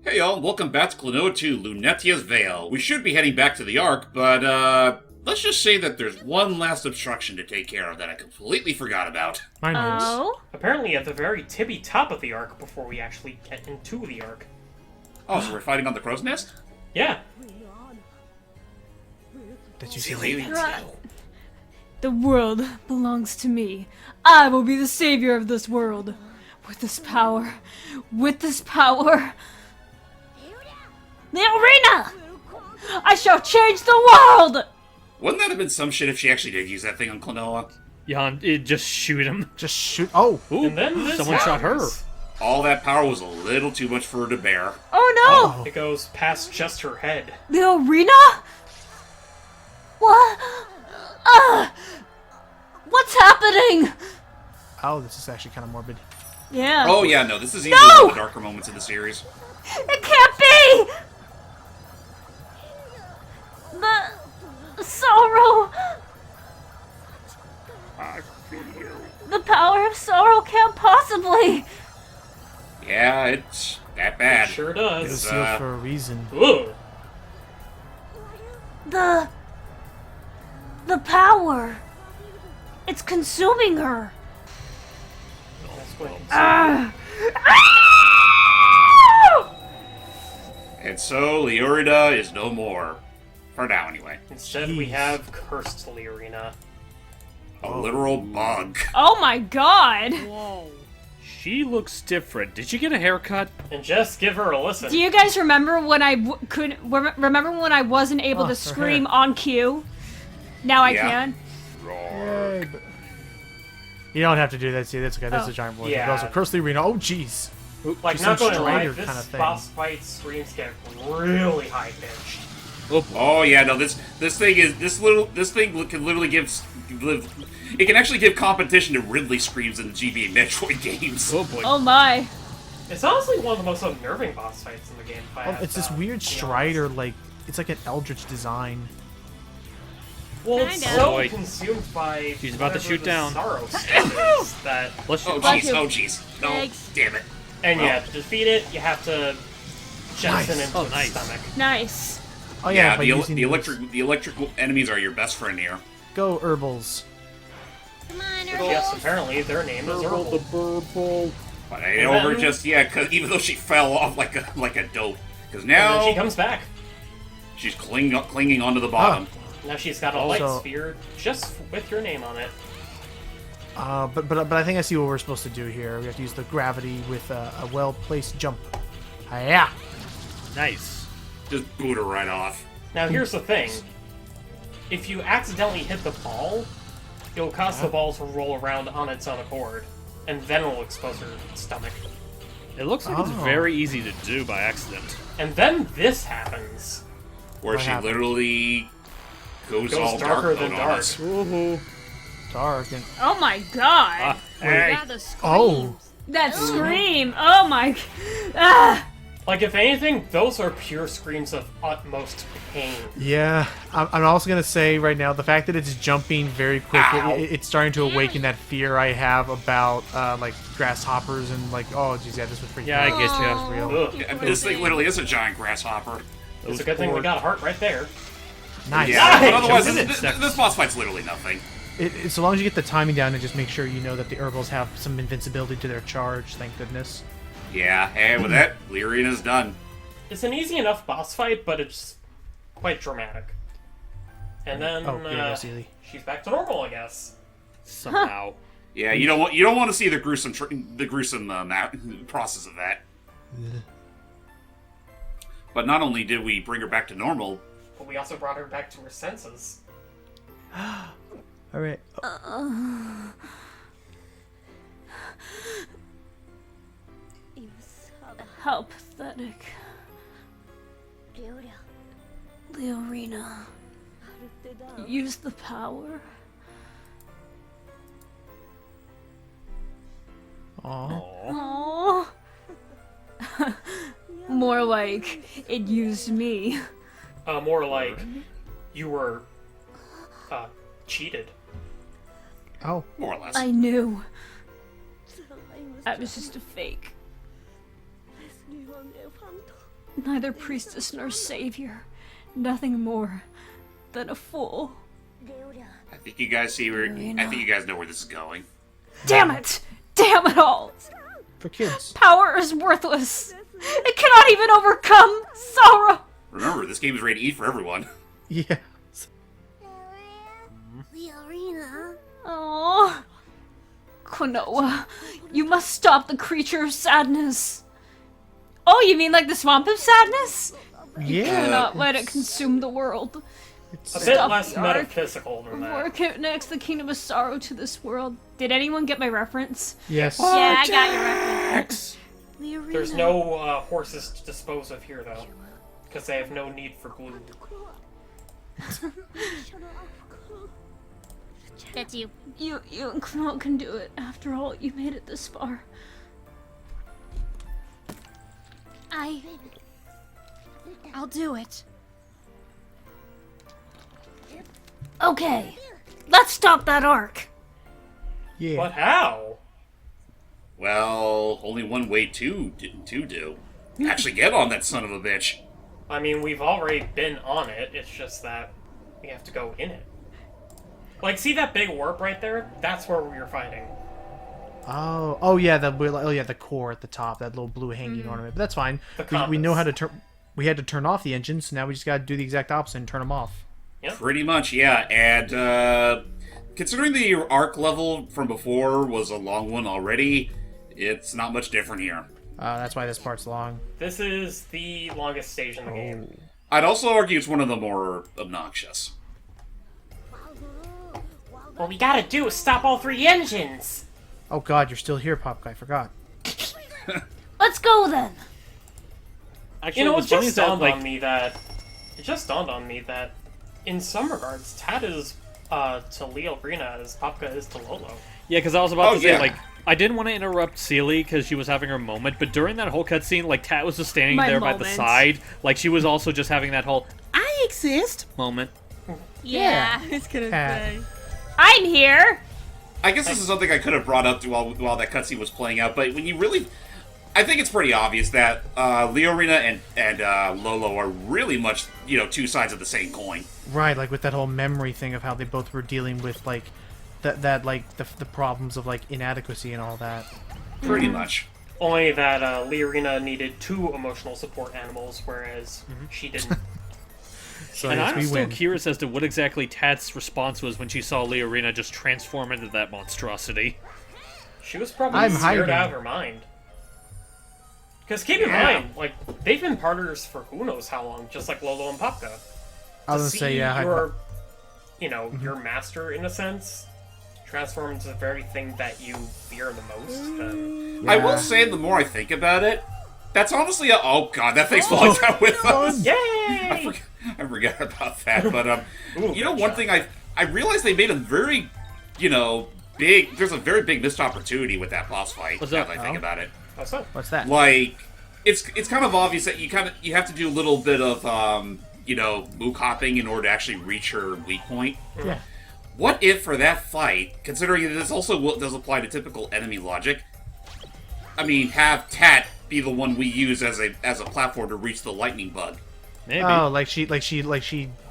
Hey y'all, welcome back to Klonoa 2, Lunatea's Veil. We should be heading back to the Ark, but let's just say that there's one last obstruction to take care of that I completely forgot about. My news. Oh? Apparently at the very tippy top of the Ark before we actually get into the Ark. Oh, so we're fighting on the crow's nest? Yeah. Did you see Lady? The world belongs to me. I will be the savior of this world. With this power, the arena! I shall change the world! Wouldn't that have been some shit if she actually did use that thing on Klonoa? Jan, just shoot him. Just shoot. Oh! Ooh, And then this someone shot her. happens. All that power was a little too much for her to bear. Oh no! It goes past just her head. The arena? What? What's happening? Oh, this is actually kind of morbid. Yeah. Oh yeah, no, this is easily No! one of the darker moments in the series. It can't be! The sorrow. I feel. The power of sorrow can't possibly. Yeah, it's that bad. Sure It was does. sealed for a reason. Ugh. The power. It's consuming her. That's what- Ah! And so, Leorida is no more. For now, anyway. Instead, we have cursed Leorina. A literal bug. Oh my god! She looks different. Did you get a haircut? And just give her a listen. Do you guys remember when I remember when I wasn't able Oh, to her scream hair. on cue? Now I Yeah. can. Yay, but... You don't have to do that, see, that's okay, that's Oh. a giant voice. Yeah. But also, Curse the Arena, oh jeez! Like, She's not some going to lie, Strider this kinda thing. boss fight screams get really high pitched. Oh yeah, no, this thing can literally it can actually give competition to Ridley screams in the GBA Metroid games. Oh boy. Oh my. It's honestly one of the most unnerving boss fights in the game. If I Oh, have it's this to be weird honest. Strider, like, it's like an Eldritch design. Well, it's Kinda. so Oh, boy. consumed by She's about to whatever shoot the down. Sorrow is that, Let's Oh shoot. Bless jeez, you. oh jeez. No, Thanks. damn it. and yeah, to defeat it, you have to jettison Nice. into Oh, its nice. stomach. Nice. Oh yeah, Yeah, by using the electrical enemies are your best friend here. Go Herbals. Come on, Yes, apparently their name is Herbal. But I ain't over just yet, cause even though she fell off like a dope, because And then she now comes back. she's clinging onto the bottom. Now she's got a light Also- sphere just with your name on it. But I think I see what we're supposed to do here. We have to use the gravity with a well-placed jump. Hiya! Nice. Just boot her right off. Now here's the thing. If you accidentally hit the ball, it'll cause the ball to roll around on its own accord, and then it'll expose her stomach. It looks like it's Oh. very easy to do by accident. And then this happens. Where What she happened? literally goes Goes all darker dark than on dark. us. Woohoo. Dark and... Oh my god. Ah, hey. Oh! That scream. Oh my. Ah. Like, if anything, those are pure screams of utmost pain. Yeah, I'm also gonna say right now, the fact that it's jumping very quickly, Ow. it's starting to awaken that fear I have about, like, grasshoppers and, like, oh, geez, yeah, this would freak me Yeah, I out. guess That was yeah. real. Ugh. Yeah, this thing literally is a giant grasshopper. It's a good thing we got a heart right there. Nice. Yeah, but Nice! otherwise, Just this, insects. this boss fight's literally nothing. So long as you get the timing down and just make sure you know that the Herbals have some invincibility to their charge, thank goodness. Yeah, and with that, Lyrina's done. It's an easy enough boss fight, but it's quite dramatic. And then Oh, here we go, Seely. she's back to normal, I guess. Somehow. Yeah, you don't want to see the gruesome process of that. But not only did we bring her back to normal, But we also brought her back to her senses. Alright. How pathetic. The arena. Use the power. Aw. Aww. More like it used me. More like you were cheated. Oh. more or less. I knew. I was just a fake. neither priestess nor savior. Nothing more than a fool. I think you guys see where. I think you guys know where this is going. Damn it! Damn it all! For kids. Power is worthless. It cannot even overcome sorrow. Remember, this game is rated E for everyone. Yeah. Oh, Klonoa, you must stop the creature of sadness. Oh, you mean like the swamp of sadness? You Yeah. cannot let it consume the world. A bit Stop less the arc. metaphysical than that. Work it next the kingdom of sorrow to this world. Did anyone get my reference? Yes. Yeah, I got your reference. There's no horses to dispose of here, though. Because they have no need for glue. That's you. You and Klonoa can do it. After all, you made it this far. I'll do it. Okay, let's stop that arc. Yeah. But how? Well, only one way to do. Actually get on that son of a bitch. I mean, we've already been on it, it's just that we have to go in it. Like, see that big warp right there? That's where we were fighting. Oh yeah, the core at the top, that little blue hanging ornament. But that's fine. The We know compass. how to turn. We had to turn off the engines, so now we just got to do the exact opposite and turn them off. Yep. Pretty much, yeah. And considering the arc level from before was a long one already, it's not much different here. That's why this part's long. This is the longest stage in the game. I'd also argue it's one of the more obnoxious. What we gotta do is stop all three engines! Oh god, you're still here, Pop Guy. Forgot. Let's go then. Actually, You know, it what's funny just is that, dawned like, on me that... It just dawned on me that, in some regards, Tad is to Leo Grina as Popka is to Lolo. yeah, because I was about Oh, to say, yeah. like, I didn't want to interrupt Celie because she was having her moment, but during that whole cutscene, like, Tat was just standing My there by the moment. side, like, she was also just having that whole "I exist" moment. Yeah, I was gonna Cat. say. I'm here. I guess this is something I could have brought up while that cutscene was playing out, but when you really... I think it's pretty obvious that Leorina and Lolo are really much, two sides of the same coin. Right, like with that whole memory thing of how they both were dealing with like that like the problems of like inadequacy and all that. Pretty much. Only that Leorina needed 2 emotional support animals, whereas she didn't. So And yes, I'm we still win. curious as to what exactly Tat's response was when she saw Leorina just transform into that monstrosity. She was probably I'm scared hiding. out of her mind. Because keep in mind, like, they've been partners for who knows how long, just like Lolo and Popka. I was gonna See say yeah. your, your master, in a sense, transform into the very thing that you fear the most, then... I will say, the more I think about it, that's honestly a... Oh god, that thing's falling down with us! Yay! I forgot about that, but, Ooh, one good shot. thing I realized they made a very, big... There's a very big missed opportunity with that boss fight, What's now that? that I think about it. What's up? What's that? Like, it's kind of obvious that you have to do a little bit of, mook hopping in order to actually reach her weak point. Yeah. What if, for that fight, considering that this also does apply to typical enemy logic, have Tat be the one we use as a platform to reach the lightning bug? Maybe. Oh, like she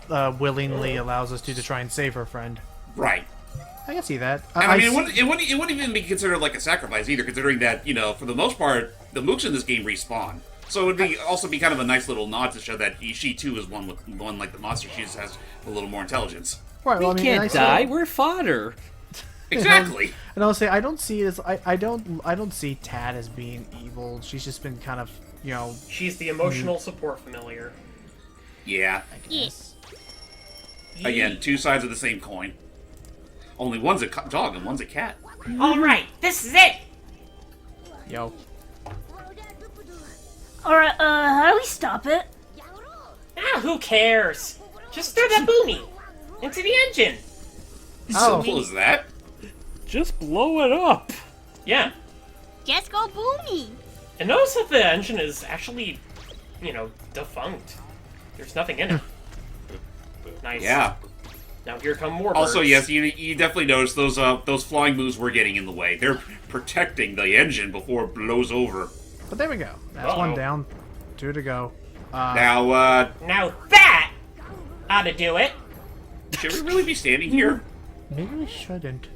willingly allows us to try and save her friend. Right. I can see that. And see- it wouldn't even be considered like a sacrifice either, considering that, for the most part, the mooks in this game respawn. So it would also be kind of a nice little nod to show that she too is one like the monster. She just has a little more intelligence. Right, well, we and I can't see- die. We're fodder. Exactly. And I'll say I don't see it as I don't see Tad as being evil. She's just been kind of She's the emotional support familiar. Yeah. Yes. Again, 2 sides of the same coin. Only one's a dog and one's a cat. Alright, this is it! yo. Alright, how do we stop it? Ah, who cares? Just throw that boomy into the engine! Oh. Simple as that. Just blow it up. Yeah. Just go boomy. And notice that the engine is actually, defunct. There's nothing in it. Nice. Yeah. Now here come more Also, birds. yes, you definitely notice those flying moves were getting in the way. They're protecting the engine before it blows over. But there we go. That's Uh-oh. one down, 2 to go. Now, Now that ought to do it. should we really be standing here? Maybe we shouldn't.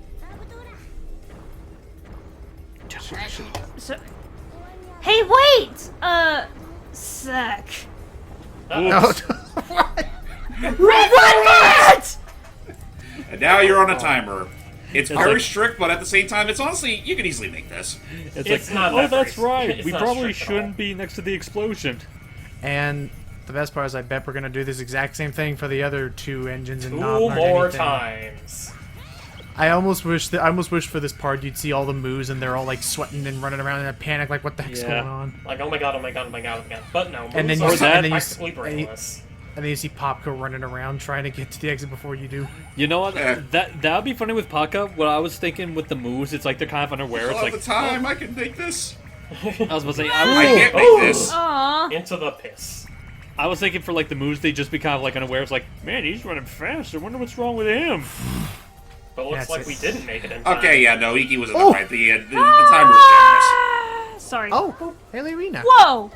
So, hey, wait! Sec. No. And now you're on a timer. It's very like- strict, but at the same time, it's honestly, you could easily make this. It's like, not oh, that that's very- right. it's We not probably strict at all. shouldn't be next to the explosion. And the best part is, I bet we're gonna do this exact same thing for the other 2 engines and Two not learn more anything. times. I almost wish for this part you'd see all the moves and they're all like sweating and running around in a panic, like what the heck's Yeah. going on? Like, oh my god, oh my god, oh my god, oh my god. But no, And then moves you are see- and then you practically s- brainless. And then you see Popko running around trying to get to the exit before you do. You know what? Eh. That would be funny with Paka. What I was thinking with the moves, it's like they're kind of unaware. It's All like the time, I can make this. I was about to say, I can't make this. Aw. Into the piss. I was thinking for like the moves, they just be kind of like unaware. It's like, man, he's running fast. I wonder what's wrong with him. But looks That's like it. we didn't make it in time. Okay, yeah, no, Iki was in the Oh. right. The timer is generous. Sorry. Oh, Haley Arena. Whoa!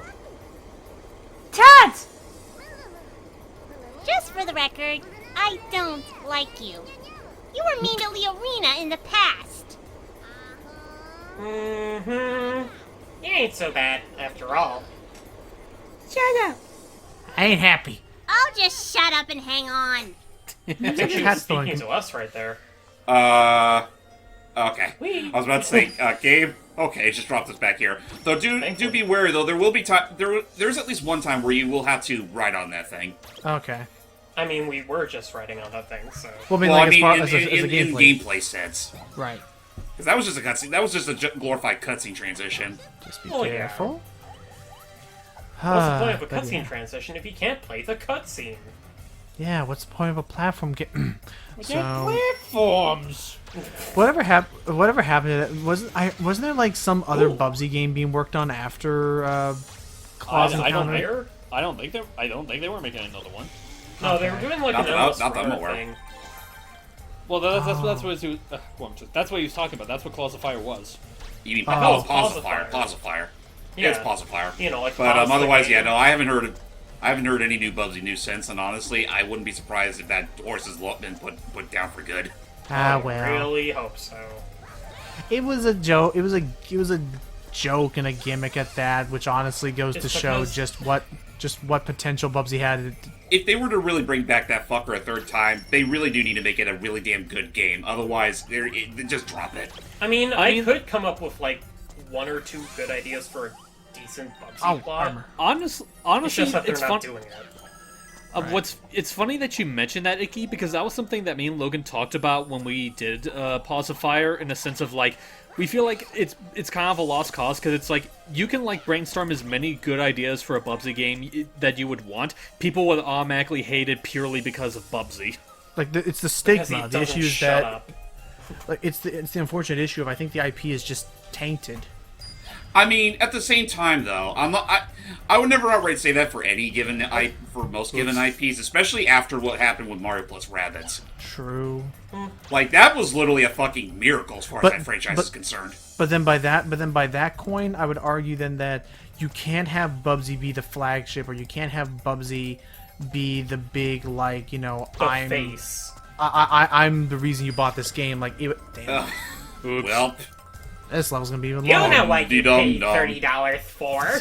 Tat! Just for the record, I don't like you. You were mean to Leorina in the past. Mm-hmm. It ain't so bad, after all. I ain't happy. I'll just shut up and hang on. I think she was That's speaking fine. to us right there. Okay. Whee! I was about to say, Gabe. Okay, just drop this back here. Though, do Thankfully. be wary though. There will be time. There's at least one time where you will have to ride on that thing. Okay. I mean, we were just riding on that thing, so... Well, I mean, Well, like I mean, as a in gameplay. gameplay sense, Right. because that was just a cutscene. That was just a glorified cutscene transition. Just be Oh, yeah. careful. What's the point of a But cutscene transition if you can't play the cutscene? Yeah, what's the point of a platform game? So Platforms. whatever happened to that? Wasn't there like some other Bubsy game being worked on after Claws I don't Encounter? think. I don't think they were making another one. No, they were doing like Not an that- endless not that I'm runner aware. thing. Well, that's what he was. That's what he was talking about. That's what Claws of Fire was. You mean Oh. Pacifier? Pacifier. Yeah, it's Pacifier. You know, like But Pause the otherwise, game. yeah, no, I haven't heard any new Bubsy news since, and honestly, I wouldn't be surprised if that horse has been put down for good. Ah, I well. really hope so. It was a joke. It was a joke and a gimmick at that, which honestly goes It's to show because- just what potential Bubsy had. If they were to really bring back that fucker a third time, they really do need to make it a really damn good game. Otherwise, just drop it. I mean, I I mean- could come up with like 1 or 2 good ideas for a decent Bubsy plot. Armor. Honestly, It's just that they're it's not fun. doing it. It's funny that you mentioned that, Icky, because that was something that me and Logan talked about when we did Pause of Fire, in a sense of like, we feel like it's kind of a lost cause, because it's like, you can like brainstorm as many good ideas for a Bubsy game that you would want. People would automatically hate it purely because of Bubsy. Like it's the Because he stigma. The doesn't issue is shut that up. like it's the unfortunate issue of I think the IP is just tainted. I mean, at the same time, though, I would never outright say that for any given for most given IPs, especially after what happened with Mario plus Rabbids. True. Like that was literally a fucking miracle as far as But- that franchise but- is concerned. But then by that coin, I would argue then that you can't have Bubsy be the flagship, or you can't have Bubsy be the big like The I'm face. I'm the reason you bought this game. Like, damn, Ugh. Oops. Well, this level's gonna be even You longer. know what you paid Dum-dum-dum. $30 for.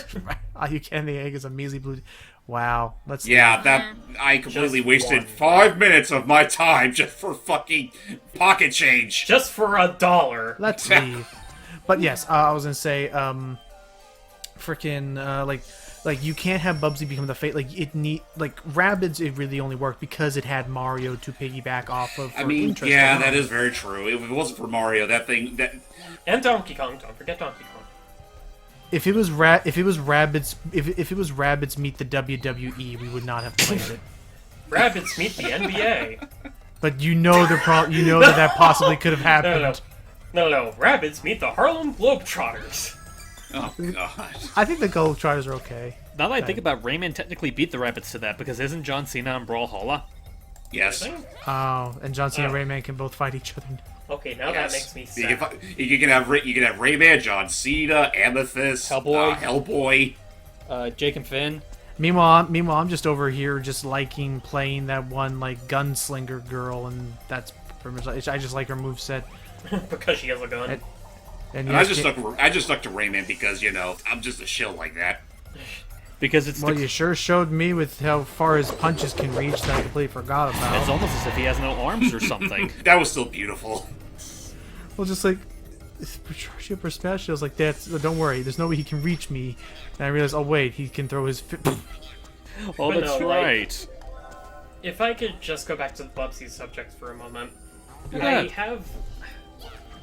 All you can the egg is a measly blue. Wow, let's yeah, that I completely Just wasted one. 5 minutes of my time just for fucking pocket change. Just for $1. let's leave. But yes, I was gonna say, freaking like you can't have Bubsy become the fate. Like Rabbids, it really only worked because it had Mario to piggyback off of. I for mean, interest yeah, alone. that is very true. If it wasn't for Mario, that And Donkey Kong. Don't forget Donkey Kong. If it was Rabbids meet the WWE, we would not have played it. Rabbids meet the NBA. But you know that possibly could have happened. No. Rabbids meet the Harlem Globetrotters. oh god. I think the Globetrotters are okay. Now that I think about, Rayman technically beat the Rabbits to that, because isn't John Cena on Brawlhalla? Yes. Oh, and John Cena Oh. and Rayman can both fight each other. Okay, now Yes. that makes me You sad. can have Rayman, John Cena, Amethyst, Hellboy. Hellboy. Jake and Finn. Meanwhile, I'm just over here just liking playing that one like gunslinger girl, and that's pretty much. I just like her moveset. Because she has a gun. And And I just stuck to Rayman because, I'm just a shill like that. Because it's Well, you sure showed me with how far his punches can reach that I completely forgot it's about. almost as if he has no arms or something. That was still beautiful. Well, just like ship or smash, I was like, don't worry, there's no way he can reach me. And I realized, oh wait, he can throw his. Oh, But that's no, like- right. If I could just go back to the Bubsy subject for a moment, Yeah.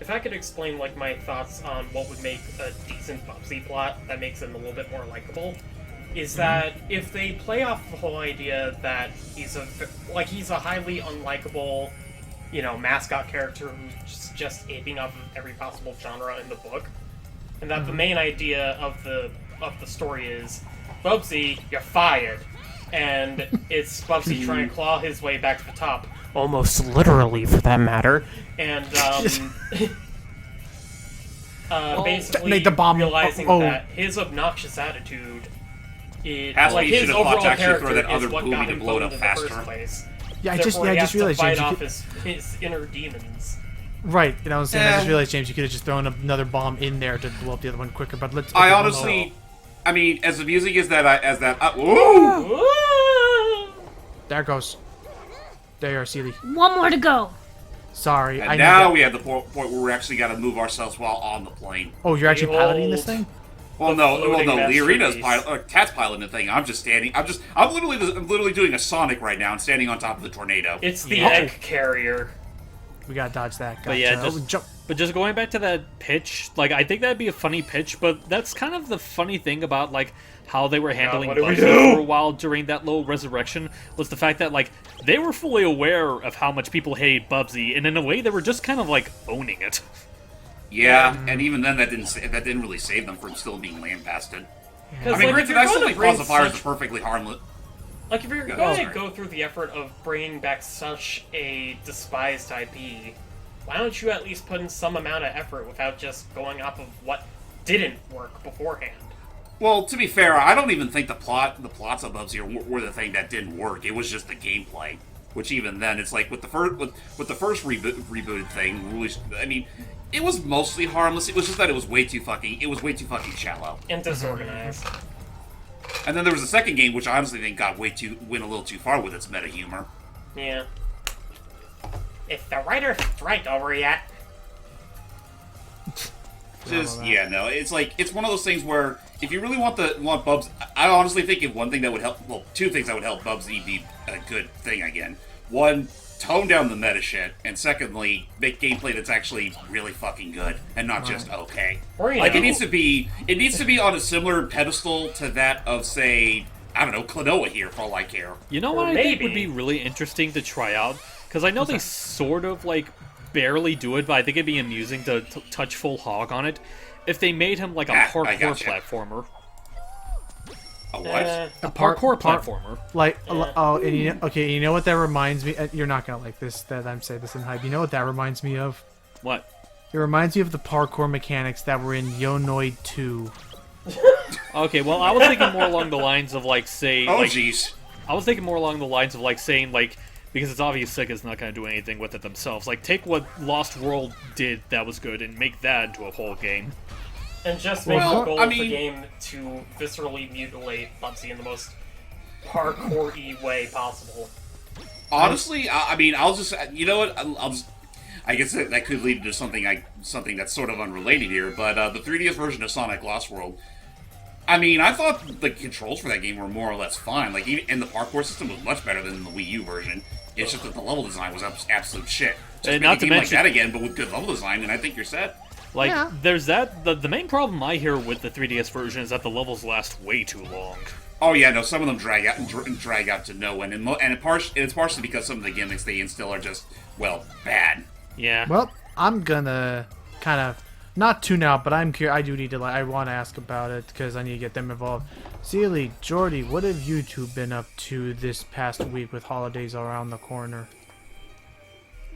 If I could explain like my thoughts on what would make a decent Bubsy plot that makes him a little bit more likable, is that if they play off the whole idea that he's a highly unlikable, mascot character who's just aping off of every possible genre in the book, and that the main idea of the story is Bubsy, you're fired. And it's Bubsy trying to claw his way back to the top. Almost literally, for that matter. And, basically Detonate the bomb. realizing Oh. that his obnoxious attitude That's why like you his should have thought overall to actually character throw that is other what booby got to him blow it boned up in faster. the first place. Yeah, I Therefore, he has just to realized, fight James. off his inner demons. Right, and I was saying, I just realized, James, you could have just thrown another bomb in there to blow up the other one quicker. But let's. I okay, honestly, as amusing as that, woo! Woo! there it goes. There you are, Seely. One more to go. Sorry, I And know now that- we have the point where we actually got to move ourselves while on the plane. Oh, you're actually piloting this Behold. thing? Well, The floating Leorina's masterpiece. Cat's piloting the thing. I'm just standing. I'm literally doing a Sonic right now and standing on top of the tornado. It's the Yeah. egg carrier. We gotta dodge that. Gotcha. But yeah, Oh, jump. but just going back to that pitch, like I think that'd be a funny pitch, but that's kind of the funny thing about like how they were handling what do we Bugsy do? for a while during that little resurrection was the fact that like they were fully aware of how much people hated Bubsy, and in a way they were just kind of like owning it. Yeah, and even then that didn't really save them from still being lambasted. Because I mean, if granted, you're I still going think to bring Pacifier is such perfectly harmless. Like, if you're Yeah, going to sorry. go through the effort of bringing back such a despised IP, why don't you at least put in some amount of effort without just going off of what didn't work beforehand? Well, to be fair, I don't even think the plots of Bubsy were the thing that didn't work. It was just the gameplay, which even then, it's like with the first rebooted thing. Really, I mean, it was mostly harmless. It was just that it was way too fucking shallow. And disorganized. And then there was a second game, which I honestly think went a little too far with its meta humor. Yeah. If the writer's right over yet. Just it's like it's one of those things where if you really want Bubs, I honestly think if one thing that would help, well, two things that would help Bubsy be a good thing again. One, tone down the meta shit, and secondly, make gameplay that's actually really fucking good and not just okay. Or, you Like know. it needs to be on a similar pedestal to that of, say, I don't know, Klonoa here for all I care. You know Or what I think maybe- would be really interesting to try out? Because I know they sort of like barely do it, but I think it'd be amusing to touch full hog on it. If they made him like a I parkour gotcha. platformer. A what? A parkour platformer. Like, and you know what that reminds me? You're not gonna like this. That I'm saying this in hype. You know what that reminds me of? What? It reminds me of the parkour mechanics that were in Yonoid 2. Okay, well, I was thinking more along the lines of like, say, Oh, like, jeez. I was thinking more along the lines of like saying like, because it's obvious Sega's not going to do anything with it themselves. Like, take what Lost World did that was good and make that into a whole game. And just make Well, the goal I of the mean- game to viscerally mutilate Bubsy in the most parkour-y way possible. Honestly, I mean, I'll just, you know what, I'll just, I guess that could lead to something that's sort of unrelated here, but the 3DS version of Sonic Lost World, I mean, I thought the controls for that game were more or less fine, like, and the parkour system was much better than the Wii U version. It's just that the level design was absolute shit. Just And make not a to game like mention- that again, but with good level design, and I think you're set. Like, Yeah. there's that. The main problem I hear with the 3DS version is that the levels last way too long. Oh yeah, no, some of them drag out to no end, and it's partially because some of the gimmicks they instill are just, well, bad. Yeah. Well, I'm gonna kind of not tune out, but I'm curious. I do need to. I want to ask about it because I need to get them involved. Seely, Jordy, what have you two been up to this past week with holidays around the corner?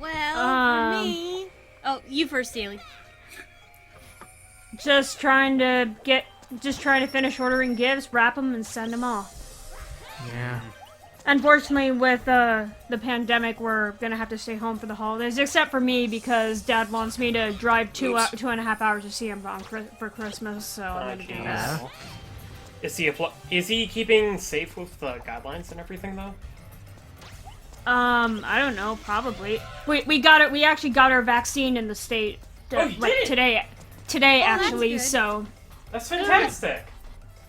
Well, for me... Oh, you first, Daly. Just trying to finish ordering gifts, wrap them, and send them off. Yeah. Unfortunately, with the pandemic, we're gonna have to stay home for the holidays, except for me because Dad wants me to drive 2.5 hours to see him for Christmas, so I'm gonna do that. Is he keeping safe with the guidelines and everything though? I don't know, probably. We actually got our vaccine in the state today actually, that's good. so That's fantastic.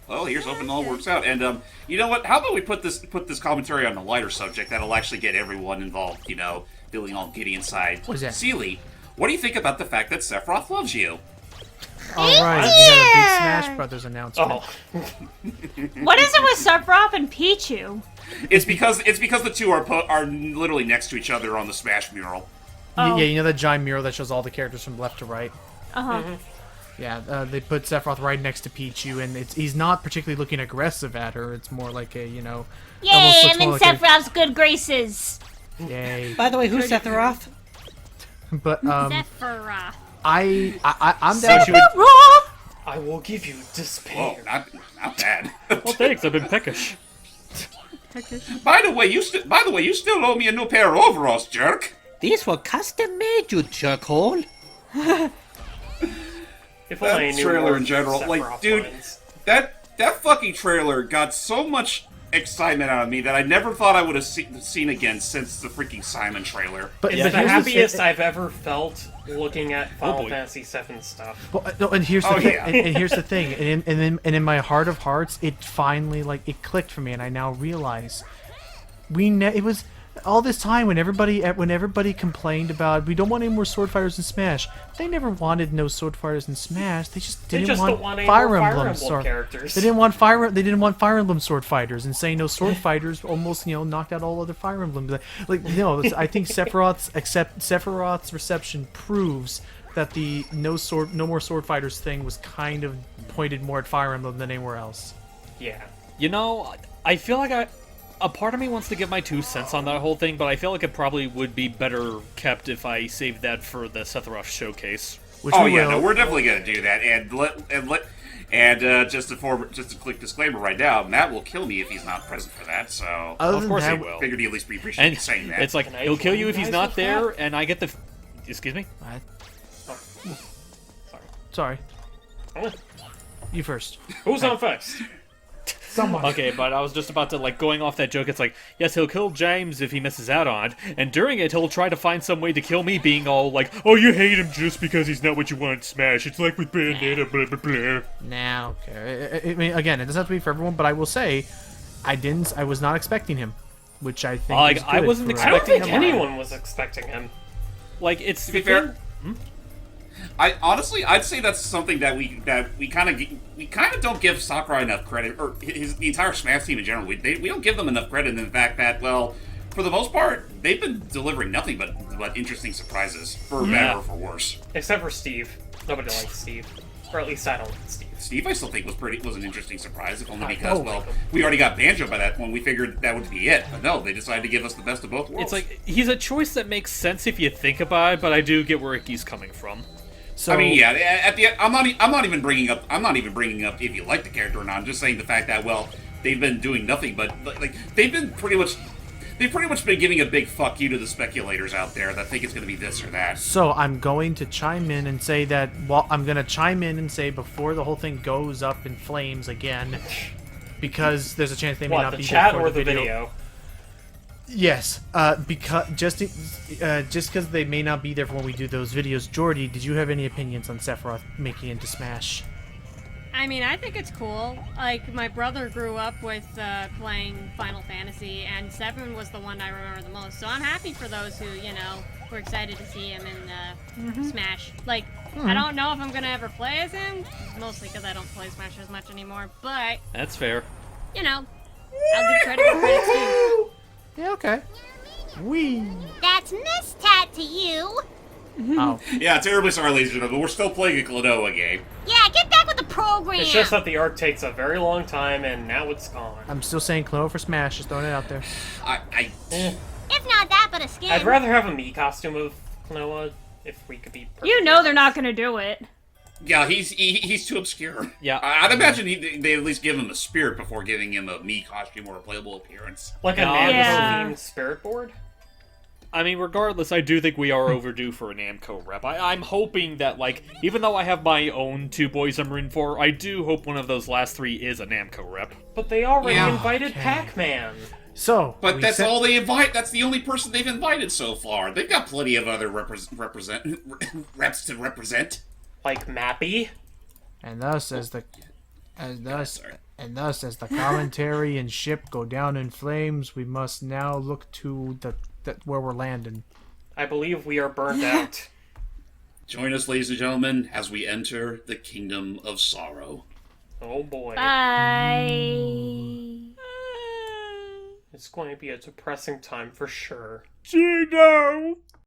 Well, here's hoping it all works out. And you know what? How about we put this commentary on a lighter subject that'll actually get everyone involved? You know, feeling all giddy inside. What's that? Seely, what do you think about the fact that Sephiroth loves you? All right, we got a big Smash Brothers announcement. Oh, what is it with Sephiroth and Pichu? It's because the two are literally next to each other on the Smash mural. Oh. Yeah, you know that giant mural that shows all the characters from left to right? Uh-huh. Yeah, they put Sephiroth right next to Pichu, and he's not particularly looking aggressive at her. It's more like a, you know... Yay, almost looks I'm in more like Sephiroth's good graces. Yay. By the way, who's Sephiroth? But, Sephiroth. I'm So down... she would- I will give you despair. Oh, not bad. Well, thanks. I've been peckish. By the way, you still owe me a new pair of overalls, jerk. These were custom made, you jerkhole. If only I That knew trailer more in general, Sephiroth like, dude, lines. that fucking trailer got so much excitement out of me that I never thought I would have seen again since the freaking Simon trailer. But, It's but the here's happiest thing- I've ever felt looking at Final boy. Fantasy VII stuff. Well, no, and here's the Oh, thing. yeah. And here's the thing. And in my heart of hearts, it finally it clicked for me, and I now realize it was all this time when everybody complained about we don't want any more sword fighters in Smash. They never wanted no sword fighters in Smash. They just They didn't just want don't want any Fire more Fire Emblem Emblem sword characters. They didn't want Fire Emblem sword fighters, and saying no sword fighters almost knocked out all other Fire Emblems. Like no, I think Sephiroth's reception proves that the no more sword fighters thing was kind of pointed more at Fire Emblem than anywhere else. Yeah. You know, I feel like a part of me wants to give my 2 cents on that whole thing, but I feel like it probably would be better kept if I saved that for the Sephiroth showcase. Which Oh we yeah, will. no, we're definitely gonna do that. And just a quick disclaimer right now, Matt will kill me if he's not present for that. So Other Of than course that, he will. figured he'd at least be appreciated And saying that. it's like, Can I he'll kill join you if you he's guys not with there, that? and I get the... Excuse me? What? Sorry. Sorry, Oh, you first. who's on first? Someone. Okay, but I was just about to, going off that joke. It's like, yes, he'll kill James if he misses out on it, and during it, he'll try to find some way to kill me, being all like, oh, you hate him just because he's not what you want in Smash. It's like with Bandana, blah, blah, blah. Now, okay. I mean, again, it doesn't have to be for everyone, but I will say, I was not expecting him, which I think is I good wasn't for- I don't think Expecting him. anyone was expecting him. Like, it's... to be fair, I'd say that's something that we kind of don't give Sakurai enough credit, or the entire Smash team in general. We don't give them enough credit in the fact that, well, for the most part, they've been delivering nothing but interesting surprises, for better or for worse. Except for Steve. Nobody likes Steve. Or at least I don't like Steve. Steve, I still think was an interesting surprise, if only I because, don't well, like him. we already got Banjo by that point. We figured that would be it, but no, they decided to give us the best of both worlds. It's like, he's a choice that makes sense if you think about it, but I do get where Ricky's coming from. So, I mean, yeah. At the end, I'm not even bringing up if you like the character or not. I'm just saying the fact that, well, they've been doing nothing but they've pretty much been giving a big fuck you to the speculators out there that think it's going to be this or that. So I'm going to chime in and say that. Well, I'm going to chime in and say before the whole thing goes up in flames again, because there's a chance they may What, not the be chat there for or the video? Yes, because just because they may not be there for when we do those videos. Jordy, did you have any opinions on Sephiroth making it into Smash? I mean, I think it's cool. Like, my brother grew up with playing Final Fantasy, and 7 was the one I remember the most. So I'm happy for those who, were excited to see him in Smash. Like, I don't know if I'm gonna ever play as him, mostly because I don't play Smash as much anymore. But, That's fair. I'll give credit where credit's due. Yeah, okay. Wee. That's Miss Tat to you. Oh, Yeah, terribly sorry, ladies and gentlemen, but we're still playing a Klonoa game. Yeah, get back with the program. It's just that the arc takes a very long time, and now it's gone. I'm still saying Klonoa for Smash. Just throwing it out there. If not that, but a skin. I'd rather have a me costume of Klonoa if we could be. You know they're not gonna do it. Yeah, he's too obscure. Yeah. I'd imagine they at least give him a spirit before giving him a Mii costume or a playable appearance. Like a Yeah. Namco-themed spirit board? I mean, regardless, I do think we are overdue for a Namco rep. I'm hoping that, like, even though I have my own 2 boys I'm rooting for, I do hope one of those last 3 is a Namco rep. But they already Yeah. invited Okay. Pac-Man. So, But we that's said- all they invite. That's the only person they've invited so far. They've got plenty of other reps to represent. Like Mappy. And thus, as the Sorry. commentary and ship go down in flames, we must now look to the where we're landing. I believe we are burned out. Join us, ladies and gentlemen, as we enter the kingdom of sorrow. Oh boy. Bye. It's going to be a depressing time for sure. Gino!